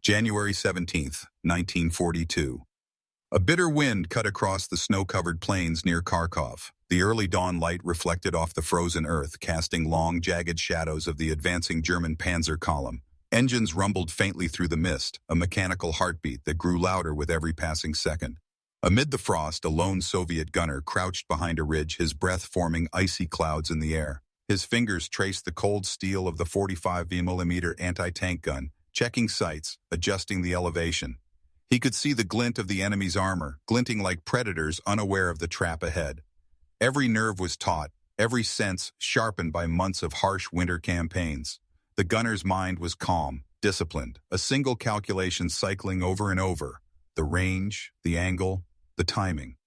January 17, 1942. A bitter wind cut across the snow-covered plains near Kharkov. The early dawn light reflected off the frozen earth, casting long, jagged shadows of the advancing German Panzer column. Engines rumbled faintly through the mist, a mechanical heartbeat that grew louder with every passing second. Amid the frost, a lone Soviet gunner crouched behind a ridge, his breath forming icy clouds in the air. His fingers traced the cold steel of the 45mm anti-tank gun, checking sights, adjusting the elevation. He could see the glint of the enemy's armor, glinting like predators unaware of the trap ahead. Every nerve was taut, every sense sharpened by months of harsh winter campaigns. The gunner's mind was calm, disciplined, a single calculation cycling over and over: the range, the angle, the timing.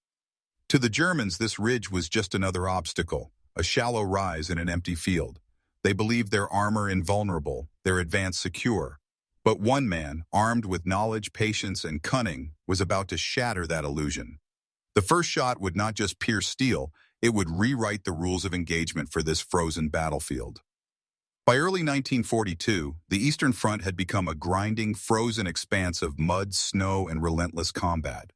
To the Germans, this ridge was just another obstacle, a shallow rise in an empty field. They believed their armor invulnerable, their advance secure. But one man, armed with knowledge, patience, and cunning, was about to shatter that illusion. The first shot would not just pierce steel, it would rewrite the rules of engagement for this frozen battlefield. By early 1942, the Eastern Front had become a grinding, frozen expanse of mud, snow, and relentless combat.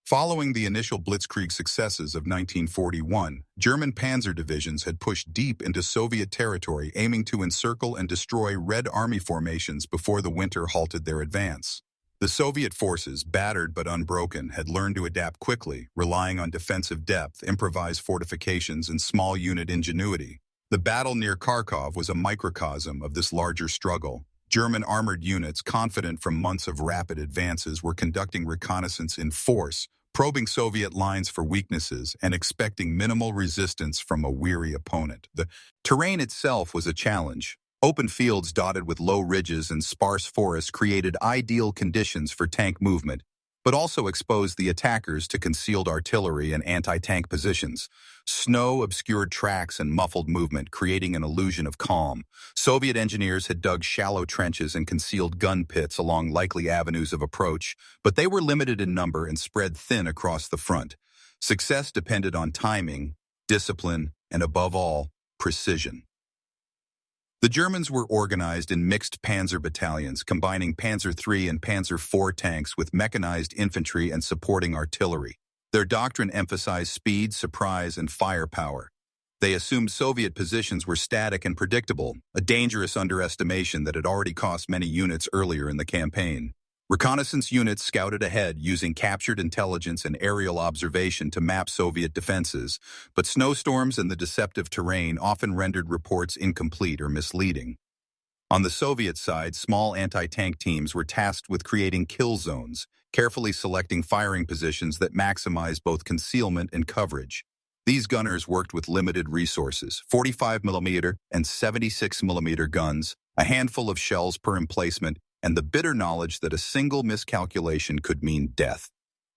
Following the initial blitzkrieg successes of 1941, German panzer divisions had pushed deep into Soviet territory, aiming to encircle and destroy Red Army formations before the winter halted their advance. The Soviet forces, battered but unbroken, had learned to adapt quickly, relying on defensive depth, improvised fortifications, and small unit ingenuity. The battle near Kharkov was a microcosm of this larger struggle. German armored units, confident from months of rapid advances, were conducting reconnaissance in force, probing Soviet lines for weaknesses and expecting minimal resistance from a weary opponent. The terrain itself was a challenge. Open fields dotted with low ridges and sparse forests created ideal conditions for tank movement, but also exposed the attackers to concealed artillery and anti-tank positions. Snow obscured tracks and muffled movement, creating an illusion of calm. Soviet engineers had dug shallow trenches and concealed gun pits along likely avenues of approach, but they were limited in number and spread thin across the front. Success depended on timing, discipline, and above all, precision. The Germans were organized in mixed panzer battalions, combining Panzer III and Panzer IV tanks with mechanized infantry and supporting artillery. Their doctrine emphasized speed, surprise, and firepower. They assumed Soviet positions were static and predictable, a dangerous underestimation that had already cost many units earlier in the campaign. Reconnaissance units scouted ahead using captured intelligence and aerial observation to map Soviet defenses, but snowstorms and the deceptive terrain often rendered reports incomplete or misleading. On the Soviet side, small anti-tank teams were tasked with creating kill zones, carefully selecting firing positions that maximized both concealment and coverage. These gunners worked with limited resources: 45mm and 76mm guns, a handful of shells per emplacement, and the bitter knowledge that a single miscalculation could mean death.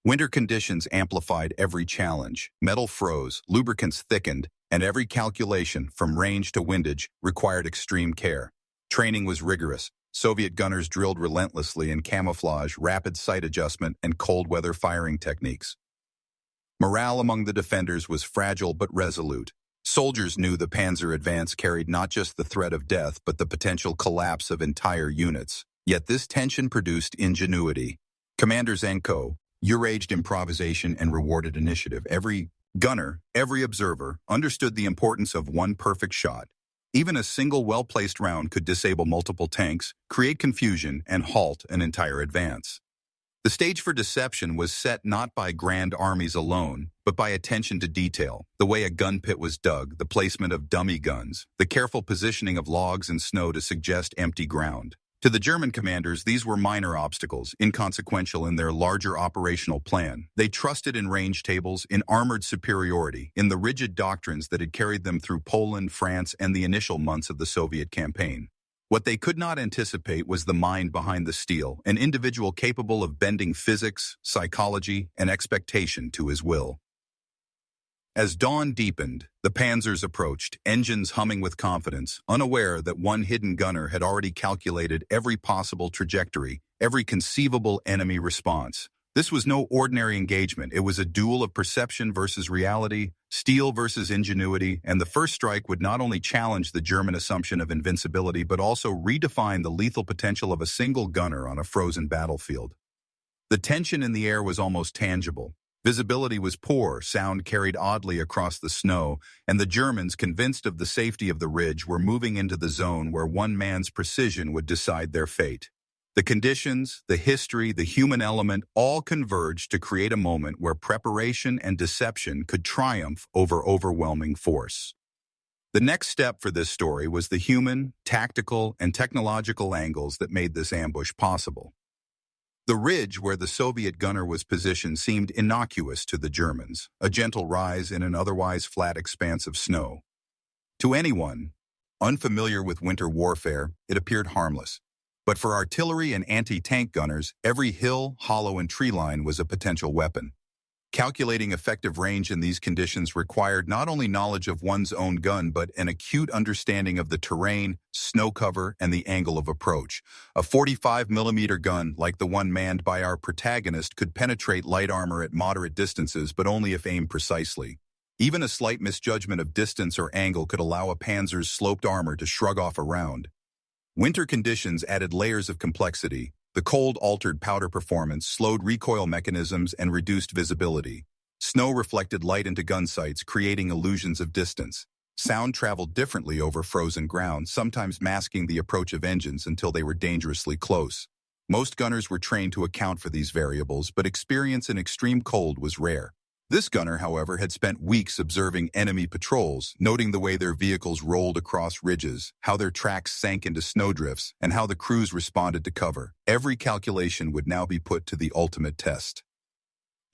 Winter conditions amplified every challenge. Metal froze, lubricants thickened, and every calculation, from range to windage, required extreme care. Training was rigorous. Soviet gunners drilled relentlessly in camouflage, rapid sight adjustment, and cold weather firing techniques. Morale among the defenders was fragile but resolute. Soldiers knew the Panzer advance carried not just the threat of death, but the potential collapse of entire units. Yet this tension produced ingenuity. Commander Zenko encouraged improvisation and rewarded initiative. Every gunner, every observer, understood the importance of one perfect shot. Even a single well-placed round could disable multiple tanks, create confusion, and halt an entire advance. The stage for deception was set not by grand armies alone, but by attention to detail: the way a gun pit was dug, the placement of dummy guns, the careful positioning of logs and snow to suggest empty ground. To the German commanders, these were minor obstacles, inconsequential in their larger operational plan. They trusted in range tables, in armored superiority, in the rigid doctrines that had carried them through Poland, France, and the initial months of the Soviet campaign. What they could not anticipate was the mind behind the steel, an individual capable of bending physics, psychology, and expectation to his will. As dawn deepened, the Panzers approached, engines humming with confidence, unaware that one hidden gunner had already calculated every possible trajectory, every conceivable enemy response. This was no ordinary engagement. It was a duel of perception versus reality, Steel versus ingenuity, and the first strike would not only challenge the German assumption of invincibility but also redefine the lethal potential of a single gunner on a frozen battlefield. The tension in the air was almost tangible. Visibility was poor, sound carried oddly across the snow, and the Germans, convinced of the safety of the ridge, were moving into the zone where one man's precision would decide their fate. The conditions, the history, the human element all converged to create a moment where preparation and deception could triumph over overwhelming force. The next step for this story was the human, tactical, and technological angles that made this ambush possible. The ridge where the Soviet gunner was positioned seemed innocuous to the Germans, a gentle rise in an otherwise flat expanse of snow. To anyone unfamiliar with winter warfare, it appeared harmless. But for artillery and anti-tank gunners, every hill, hollow, and tree line was a potential weapon. Calculating effective range in these conditions required not only knowledge of one's own gun, but an acute understanding of the terrain, snow cover, and the angle of approach. A 45mm gun, like the one manned by our protagonist, could penetrate light armor at moderate distances, but only if aimed precisely. Even a slight misjudgment of distance or angle could allow a Panzer's sloped armor to shrug off a round. Winter conditions added layers of complexity. The cold altered powder performance, slowed recoil mechanisms, and reduced visibility. Snow reflected light into gun sights, creating illusions of distance. Sound traveled differently over frozen ground, sometimes masking the approach of engines until they were dangerously close. Most gunners were trained to account for these variables, but experience in extreme cold was rare. This gunner, however, had spent weeks observing enemy patrols, noting the way their vehicles rolled across ridges, how their tracks sank into snowdrifts, and how the crews responded to cover. Every calculation would now be put to the ultimate test.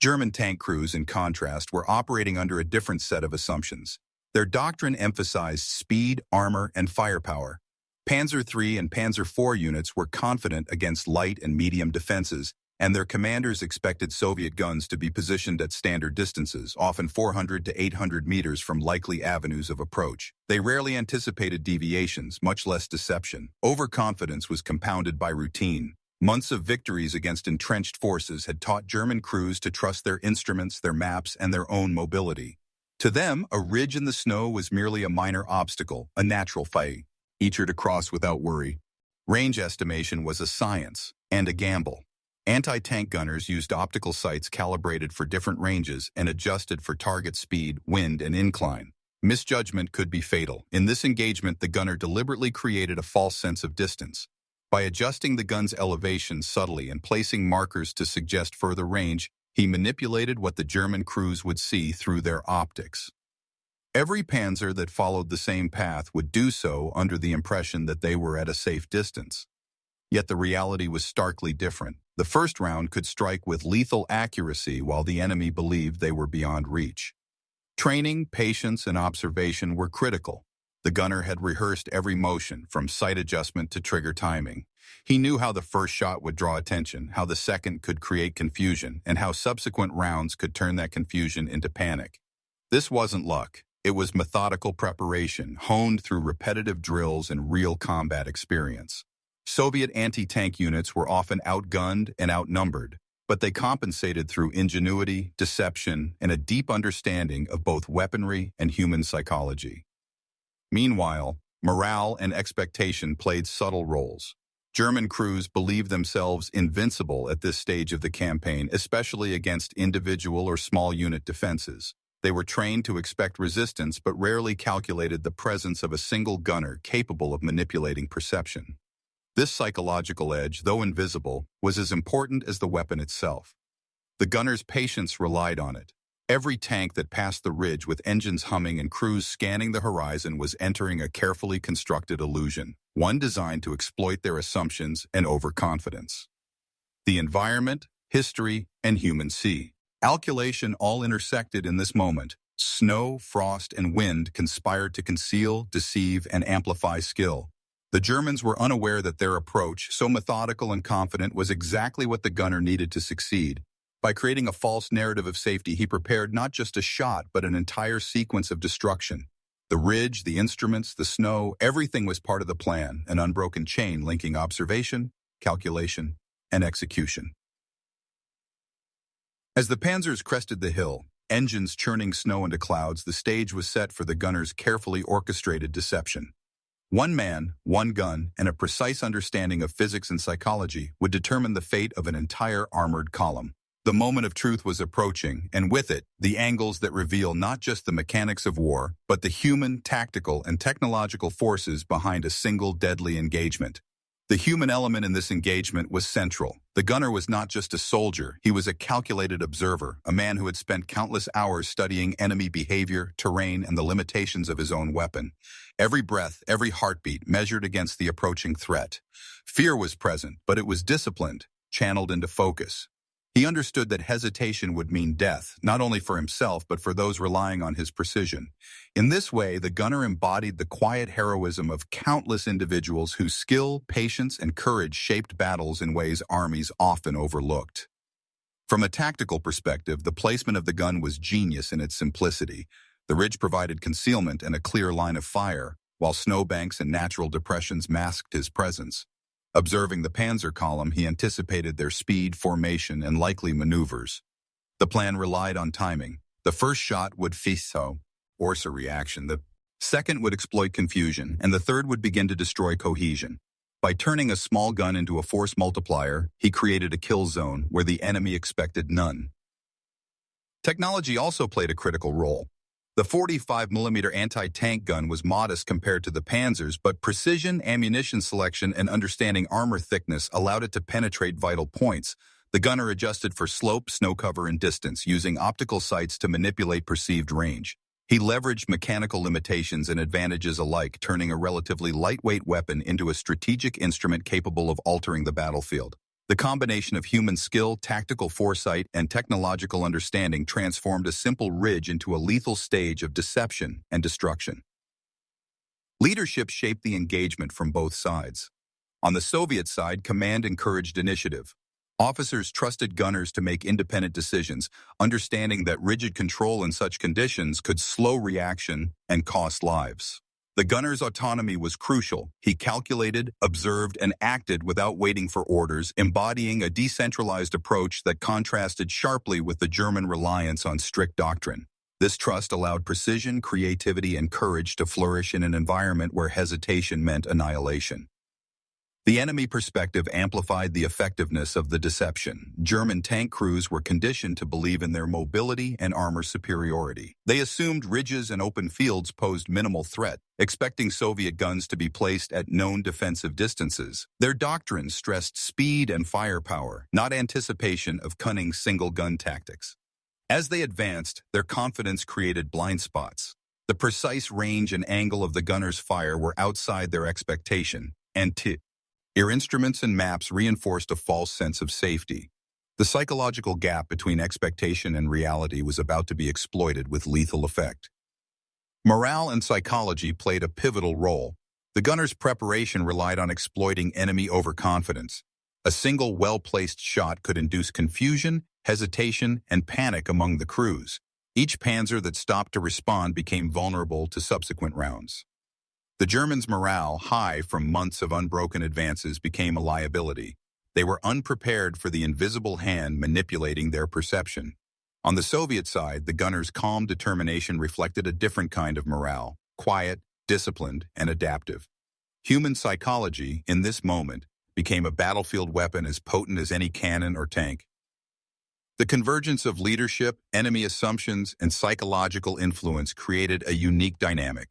German tank crews, in contrast, were operating under a different set of assumptions. Their doctrine emphasized speed, armor, and firepower. Panzer III and Panzer IV units were confident against light and medium defenses, and their commanders expected Soviet guns to be positioned at standard distances, often 400 to 800 meters from likely avenues of approach. They rarely anticipated deviations, much less deception. Overconfidence was compounded by routine. Months of victories against entrenched forces had taught German crews to trust their instruments, their maps, and their own mobility. To them, a ridge in the snow was merely a minor obstacle, a natural fight, easier to cross without worry. Range estimation was a science and a gamble. Anti-tank gunners used optical sights calibrated for different ranges and adjusted for target speed, wind, and incline. Misjudgment could be fatal. In this engagement, the gunner deliberately created a false sense of distance. By adjusting the gun's elevation subtly and placing markers to suggest further range, he manipulated what the German crews would see through their optics. Every Panzer that followed the same path would do so under the impression that they were at a safe distance. Yet the reality was starkly different. The first round could strike with lethal accuracy while the enemy believed they were beyond reach. Training, patience, and observation were critical. The gunner had rehearsed every motion, from sight adjustment to trigger timing. He knew how the first shot would draw attention, how the second could create confusion, and how subsequent rounds could turn that confusion into panic. This wasn't luck. It was methodical preparation, honed through repetitive drills and real combat experience. Soviet anti-tank units were often outgunned and outnumbered, but they compensated through ingenuity, deception, and a deep understanding of both weaponry and human psychology. Meanwhile, morale and expectation played subtle roles. German crews believed themselves invincible at this stage of the campaign, especially against individual or small unit defenses. They were trained to expect resistance but rarely calculated the presence of a single gunner capable of manipulating perception. This psychological edge, though invisible, was as important as the weapon itself. The gunner's patience relied on it. Every tank that passed the ridge with engines humming and crews scanning the horizon was entering a carefully constructed illusion, one designed to exploit their assumptions and overconfidence. The environment, history, and human calculation all intersected in this moment. Snow, frost, and wind conspired to conceal, deceive, and amplify skill. The Germans were unaware that their approach, so methodical and confident, was exactly what the gunner needed to succeed. By creating a false narrative of safety, he prepared not just a shot, but an entire sequence of destruction. The ridge, the instruments, the snow, everything was part of the plan, an unbroken chain linking observation, calculation, and execution. As the Panzers crested the hill, engines churning snow into clouds, the stage was set for the gunner's carefully orchestrated deception. One man, one gun, and a precise understanding of physics and psychology would determine the fate of an entire armored column. The moment of truth was approaching, and with it, the angles that reveal not just the mechanics of war, but the human, tactical, and technological forces behind a single deadly engagement. The human element in this engagement was central. The gunner was not just a soldier, he was a calculated observer, a man who had spent countless hours studying enemy behavior, terrain, and the limitations of his own weapon. Every breath, every heartbeat measured against the approaching threat. Fear was present, but it was disciplined, channeled into focus. He understood that hesitation would mean death, not only for himself but for those relying on his precision. In this way, the gunner embodied the quiet heroism of countless individuals whose skill, patience, and courage shaped battles in ways armies often overlooked. From a tactical perspective, the placement of the gun was genius in its simplicity. The ridge provided concealment and a clear line of fire, while snowbanks and natural depressions masked his presence. Observing the Panzer column, he anticipated their speed, formation, and likely maneuvers. The plan relied on timing. The first shot would force a reaction. The second would exploit confusion, and the third would begin to destroy cohesion. By turning a small gun into a force multiplier, he created a kill zone where the enemy expected none. Technology also played a critical role. The 45mm anti-tank gun was modest compared to the Panzers, but precision, ammunition selection, and understanding armor thickness allowed it to penetrate vital points. The gunner adjusted for slope, snow cover, and distance, using optical sights to manipulate perceived range. He leveraged mechanical limitations and advantages alike, turning a relatively lightweight weapon into a strategic instrument capable of altering the battlefield. The combination of human skill, tactical foresight, and technological understanding transformed a simple ridge into a lethal stage of deception and destruction. Leadership shaped the engagement from both sides. On the Soviet side, command encouraged initiative. Officers trusted gunners to make independent decisions, understanding that rigid control in such conditions could slow reaction and cost lives. The gunner's autonomy was crucial. He calculated, observed, and acted without waiting for orders, embodying a decentralized approach that contrasted sharply with the German reliance on strict doctrine. This trust allowed precision, creativity, and courage to flourish in an environment where hesitation meant annihilation. The enemy perspective amplified the effectiveness of the deception. German tank crews were conditioned to believe in their mobility and armor superiority. They assumed ridges and open fields posed minimal threat, expecting Soviet guns to be placed at known defensive distances. Their doctrine stressed speed and firepower, not anticipation of cunning single-gun tactics. As they advanced, their confidence created blind spots. The precise range and angle of the gunner's fire were outside their expectation, and their instruments and maps reinforced a false sense of safety. The psychological gap between expectation and reality was about to be exploited with lethal effect. Morale and psychology played a pivotal role. The gunner's preparation relied on exploiting enemy overconfidence. A single well-placed shot could induce confusion, hesitation, and panic among the crews. Each Panzer that stopped to respond became vulnerable to subsequent rounds. The Germans' morale, high from months of unbroken advances, became a liability. They were unprepared for the invisible hand manipulating their perception. On the Soviet side, the gunners' calm determination reflected a different kind of morale, quiet, disciplined, and adaptive. Human psychology, in this moment, became a battlefield weapon as potent as any cannon or tank. The convergence of leadership, enemy assumptions, and psychological influence created a unique dynamic.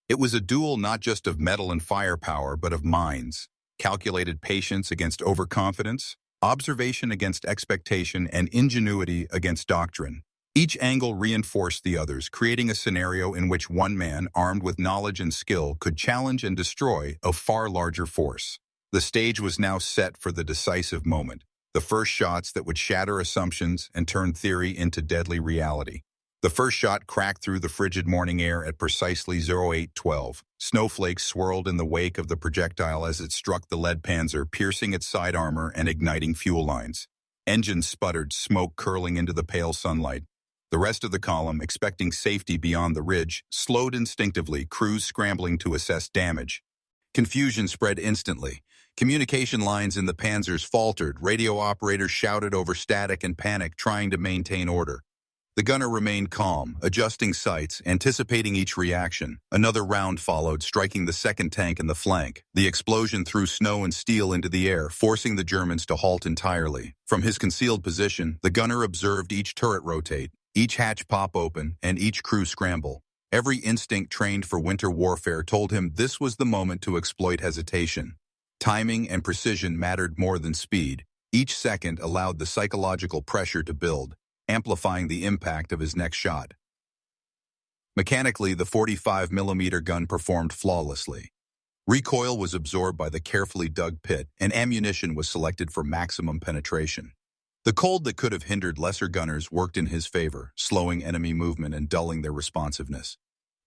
It was a duel not just of metal and firepower, but of minds, calculated patience against overconfidence, observation against expectation, and ingenuity against doctrine. Each angle reinforced the others, creating a scenario in which one man, armed with knowledge and skill, could challenge and destroy a far larger force. The stage was now set for the decisive moment, the first shots that would shatter assumptions and turn theory into deadly reality. The first shot cracked through the frigid morning air at precisely 08:12. Snowflakes swirled in the wake of the projectile as it struck the lead Panzer, piercing its side armor and igniting fuel lines. Engines sputtered, smoke curling into the pale sunlight. The rest of the column, expecting safety beyond the ridge, slowed instinctively, crews scrambling to assess damage. Confusion spread instantly. Communication lines in the Panzers faltered. Radio operators shouted over static and panic, trying to maintain order. The gunner remained calm, adjusting sights, anticipating each reaction. Another round followed, striking the second tank in the flank. The explosion threw snow and steel into the air, forcing the Germans to halt entirely. From his concealed position, the gunner observed each turret rotate, each hatch pop open, and each crew scramble. Every instinct trained for winter warfare told him this was the moment to exploit hesitation. Timing and precision mattered more than speed. Each second allowed the psychological pressure to build, amplifying the impact of his next shot. Mechanically, the 45mm gun performed flawlessly. Recoil was absorbed by the carefully dug pit, and ammunition was selected for maximum penetration. The cold that could have hindered lesser gunners worked in his favor, slowing enemy movement and dulling their responsiveness.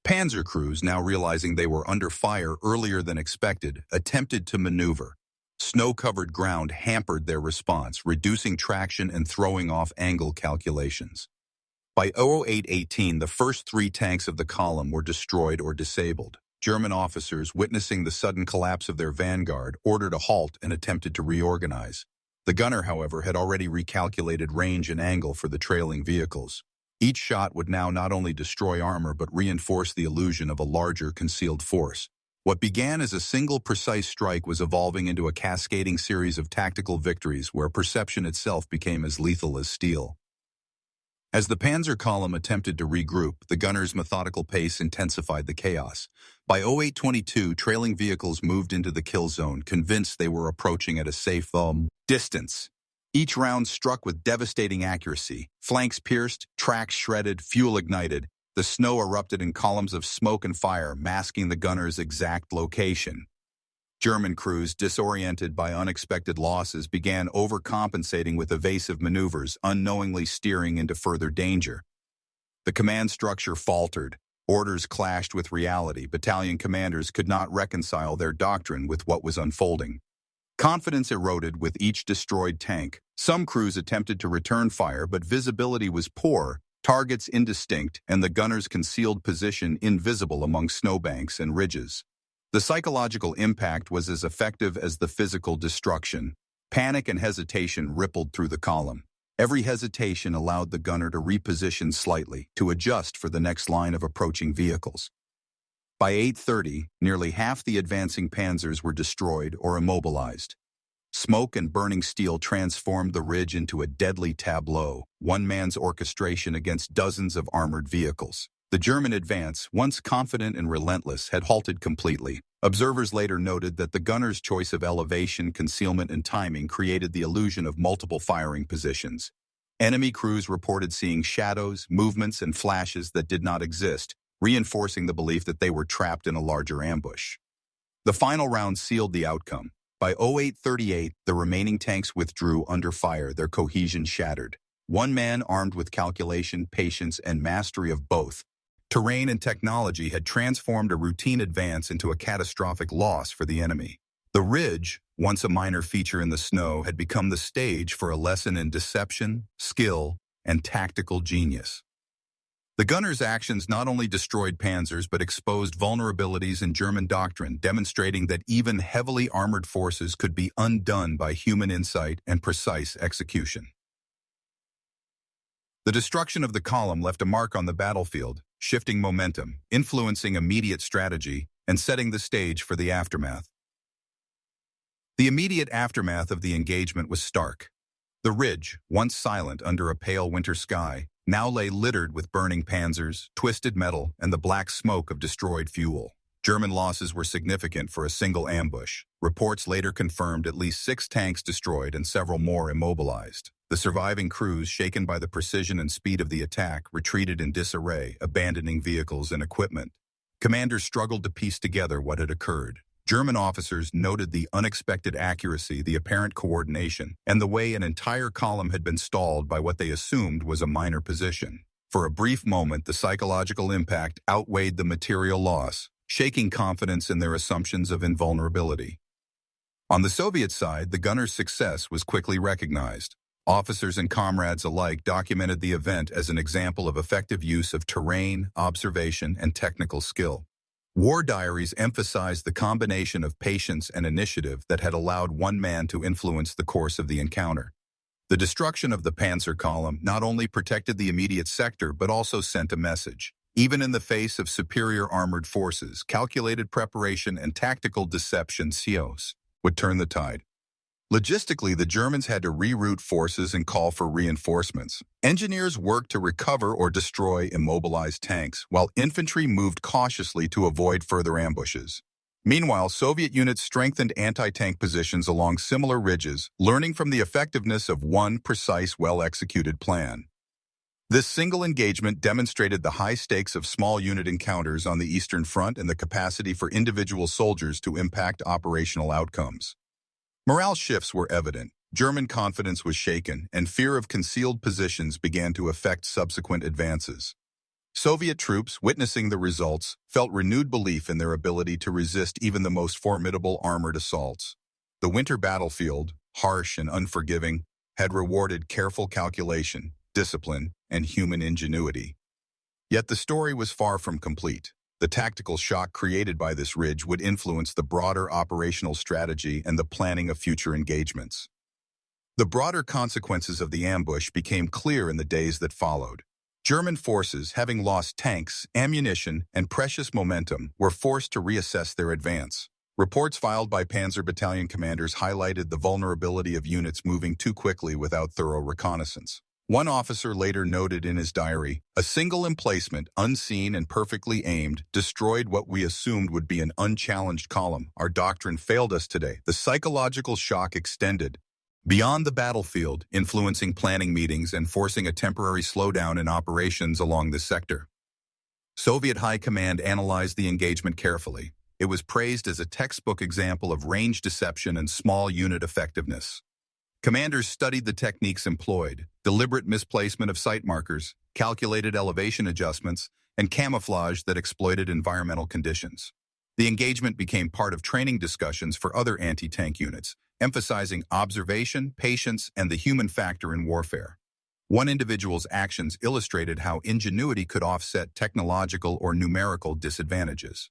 Panzer crews, now realizing they were under fire earlier than expected, attempted to maneuver. Snow-covered ground hampered their response, reducing traction and throwing off angle calculations. By 08:18, the first 3 tanks of the column were destroyed or disabled. German officers, witnessing the sudden collapse of their vanguard, ordered a halt and attempted to reorganize. The gunner, however, had already recalculated range and angle for the trailing vehicles. Each shot would now not only destroy armor but reinforce the illusion of a larger concealed force. What began as a single precise strike was evolving into a cascading series of tactical victories where perception itself became as lethal as steel. As the Panzer column attempted to regroup, the gunners' methodical pace intensified the chaos. By 08:22, trailing vehicles moved into the kill zone, convinced they were approaching at a safe distance. Each round struck with devastating accuracy. Flanks pierced, tracks shredded, fuel ignited. The snow erupted in columns of smoke and fire, masking the gunners' exact location. German crews, disoriented by unexpected losses, began overcompensating with evasive maneuvers, unknowingly steering into further danger. The command structure faltered. Orders clashed with reality. Battalion commanders could not reconcile their doctrine with what was unfolding. Confidence eroded with each destroyed tank. Some crews attempted to return fire, but visibility was poor, targets indistinct, and the gunner's concealed position invisible among snowbanks and ridges. The psychological impact was as effective as the physical destruction. Panic and hesitation rippled through the column. Every hesitation allowed the gunner to reposition slightly, to adjust for the next line of approaching vehicles. By 8:30, nearly half the advancing Panzers were destroyed or immobilized. Smoke and burning steel transformed the ridge into a deadly tableau, one man's orchestration against dozens of armored vehicles. The German advance, once confident and relentless, had halted completely. Observers later noted that the gunner's choice of elevation, concealment, and timing created the illusion of multiple firing positions. Enemy crews reported seeing shadows, movements, and flashes that did not exist, reinforcing the belief that they were trapped in a larger ambush. The final round sealed the outcome. By 08:38, the remaining tanks withdrew under fire, their cohesion shattered. One man armed with calculation, patience, and mastery of both. Terrain and technology had transformed a routine advance into a catastrophic loss for the enemy. The ridge, once a minor feature in the snow, had become the stage for a lesson in deception, skill, and tactical genius. The gunners' actions not only destroyed Panzers but exposed vulnerabilities in German doctrine, demonstrating that even heavily armored forces could be undone by human insight and precise execution. The destruction of the column left a mark on the battlefield, shifting momentum, influencing immediate strategy, and setting the stage for the aftermath. The immediate aftermath of the engagement was stark. The ridge, once silent under a pale winter sky, now lay littered with burning Panzers, twisted metal, and the black smoke of destroyed fuel. German losses were significant for a single ambush. Reports later confirmed at least 6 tanks destroyed and several more immobilized. The surviving crews, shaken by the precision and speed of the attack, retreated in disarray, abandoning vehicles and equipment. Commanders struggled to piece together what had occurred. German officers noted the unexpected accuracy, the apparent coordination, and the way an entire column had been stalled by what they assumed was a minor position. For a brief moment, the psychological impact outweighed the material loss, shaking confidence in their assumptions of invulnerability. On the Soviet side, the gunners' success was quickly recognized. Officers and comrades alike documented the event as an example of effective use of terrain, observation, and technical skill. War diaries emphasized the combination of patience and initiative that had allowed one man to influence the course of the encounter. The destruction of the Panzer column not only protected the immediate sector but also sent a message. Even in the face of superior armored forces, calculated preparation and tactical deception (COs) would turn the tide. Logistically, the Germans had to reroute forces and call for reinforcements. Engineers worked to recover or destroy immobilized tanks, while infantry moved cautiously to avoid further ambushes. Meanwhile, Soviet units strengthened anti-tank positions along similar ridges, learning from the effectiveness of one precise, well-executed plan. This single engagement demonstrated the high stakes of small unit encounters on the Eastern Front and the capacity for individual soldiers to impact operational outcomes. Morale shifts were evident. German confidence was shaken, and fear of concealed positions began to affect subsequent advances. Soviet troops, witnessing the results, felt renewed belief in their ability to resist even the most formidable armored assaults. The winter battlefield, harsh and unforgiving, had rewarded careful calculation, discipline, and human ingenuity. Yet the story was far from complete. The tactical shock created by this ridge would influence the broader operational strategy and the planning of future engagements. The broader consequences of the ambush became clear in the days that followed. German forces, having lost tanks, ammunition, and precious momentum, were forced to reassess their advance. Reports filed by Panzer battalion commanders highlighted the vulnerability of units moving too quickly without thorough reconnaissance. One officer later noted in his diary, "A single emplacement, unseen and perfectly aimed, destroyed what we assumed would be an unchallenged column. Our doctrine failed us today." The psychological shock extended beyond the battlefield, influencing planning meetings and forcing a temporary slowdown in operations along this sector. Soviet High Command analyzed the engagement carefully. It was praised as a textbook example of range deception and small unit effectiveness. Commanders studied the techniques employed: deliberate misplacement of site markers, calculated elevation adjustments, and camouflage that exploited environmental conditions. The engagement became part of training discussions for other anti-tank units, emphasizing observation, patience, and the human factor in warfare. One individual's actions illustrated how ingenuity could offset technological or numerical disadvantages.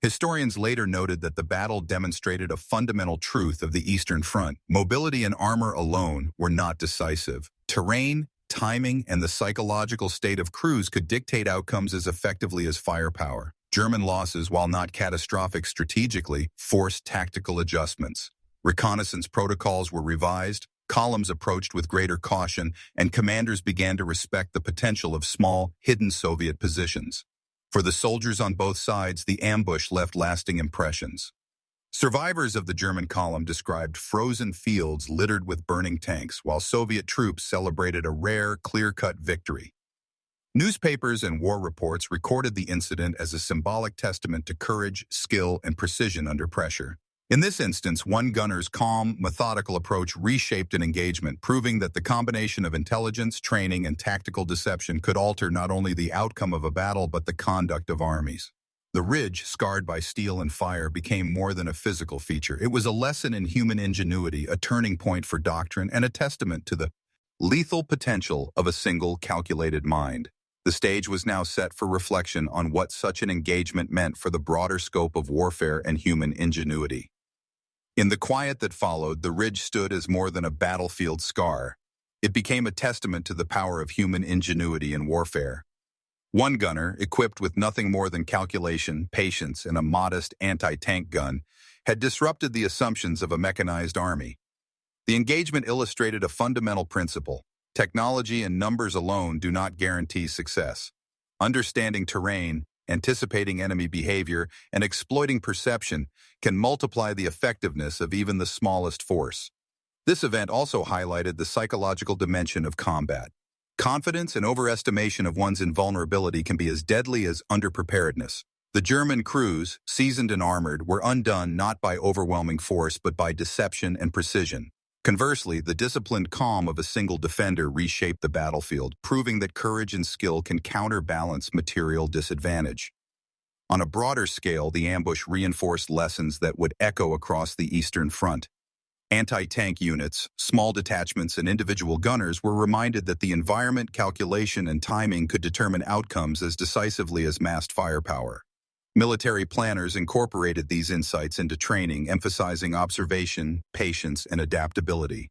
Historians later noted that the battle demonstrated a fundamental truth of the Eastern Front. Mobility and armor alone were not decisive. Terrain, timing, and the psychological state of crews could dictate outcomes as effectively as firepower. German losses, while not catastrophic strategically, forced tactical adjustments. Reconnaissance protocols were revised, columns approached with greater caution, and commanders began to respect the potential of small, hidden Soviet positions. For the soldiers on both sides, the ambush left lasting impressions. Survivors of the German column described frozen fields littered with burning tanks, while Soviet troops celebrated a rare, clear-cut victory. Newspapers and war reports recorded the incident as a symbolic testament to courage, skill, and precision under pressure. In this instance, one gunner's calm, methodical approach reshaped an engagement, proving that the combination of intelligence, training, and tactical deception could alter not only the outcome of a battle but the conduct of armies. The ridge, scarred by steel and fire, became more than a physical feature. It was a lesson in human ingenuity, a turning point for doctrine, and a testament to the lethal potential of a single calculated mind. The stage was now set for reflection on what such an engagement meant for the broader scope of warfare and human ingenuity. In the quiet that followed, the ridge stood as more than a battlefield scar. It became a testament to the power of human ingenuity in warfare. One gunner, equipped with nothing more than calculation, patience, and a modest anti-tank gun, had disrupted the assumptions of a mechanized army. The engagement illustrated a fundamental principle: technology and numbers alone do not guarantee success. Understanding terrain, anticipating enemy behavior, and exploiting perception can multiply the effectiveness of even the smallest force. This event also highlighted the psychological dimension of combat. Confidence and overestimation of one's invulnerability can be as deadly as underpreparedness. The German crews, seasoned and armored, were undone not by overwhelming force but by deception and precision. Conversely, the disciplined calm of a single defender reshaped the battlefield, proving that courage and skill can counterbalance material disadvantage. On a broader scale, the ambush reinforced lessons that would echo across the Eastern Front. Anti-tank units, small detachments, and individual gunners were reminded that the environment, calculation, and timing could determine outcomes as decisively as massed firepower. Military planners incorporated these insights into training, emphasizing observation, patience, and adaptability.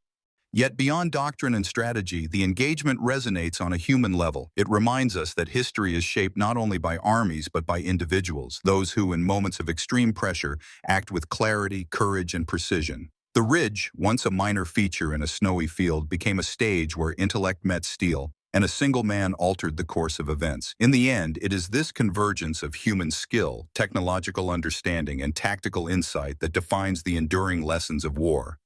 Yet beyond doctrine and strategy, the engagement resonates on a human level. It reminds us that history is shaped not only by armies but by individuals, those who, in moments of extreme pressure, act with clarity, courage, and precision. The ridge, once a minor feature in a snowy field, became a stage where intellect met steel, and a single man altered the course of events. In the end, it is this convergence of human skill, technological understanding, and tactical insight that defines the enduring lessons of war.